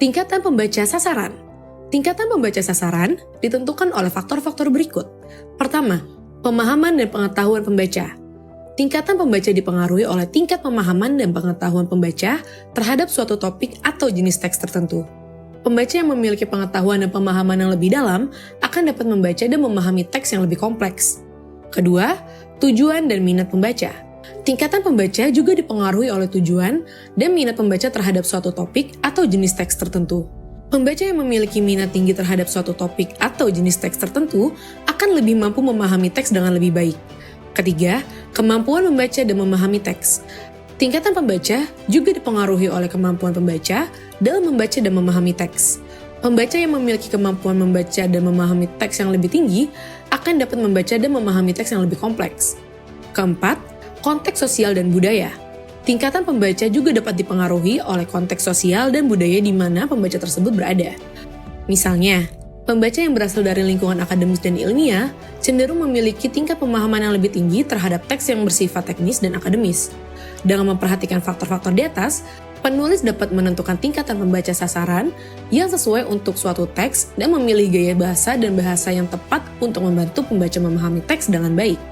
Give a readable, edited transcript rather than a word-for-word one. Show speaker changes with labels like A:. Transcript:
A: Tingkatan pembaca sasaran. Tingkatan pembaca sasaran ditentukan oleh faktor-faktor berikut. Pertama, pemahaman dan pengetahuan pembaca. Tingkatan pembaca dipengaruhi oleh tingkat pemahaman dan pengetahuan pembaca terhadap suatu topik atau jenis teks tertentu. Pembaca yang memiliki pengetahuan dan pemahaman yang lebih dalam akan dapat membaca dan memahami teks yang lebih kompleks. Kedua, tujuan dan minat pembaca. Tingkatan pembaca juga dipengaruhi oleh tujuan dan minat pembaca terhadap suatu topik atau jenis teks tertentu. Pembaca yang memiliki minat tinggi terhadap suatu topik atau jenis teks tertentu akan lebih mampu memahami teks dengan lebih baik. Ketiga, kemampuan membaca dan memahami teks. Tingkatan pembaca juga dipengaruhi oleh kemampuan pembaca dalam membaca dan memahami teks. Pembaca yang memiliki kemampuan membaca dan memahami teks yang lebih tinggi akan dapat membaca dan memahami teks yang lebih kompleks. Keempat, konteks sosial dan budaya. Tingkatan pembaca juga dapat dipengaruhi oleh konteks sosial dan budaya di mana pembaca tersebut berada. Misalnya, pembaca yang berasal dari lingkungan akademis dan ilmiah cenderung memiliki tingkat pemahaman yang lebih tinggi terhadap teks yang bersifat teknis dan akademis. Dengan memperhatikan faktor-faktor di atas, penulis dapat menentukan tingkatan pembaca sasaran yang sesuai untuk suatu teks dan memilih gaya bahasa dan bahasa yang tepat untuk membantu pembaca memahami teks dengan baik.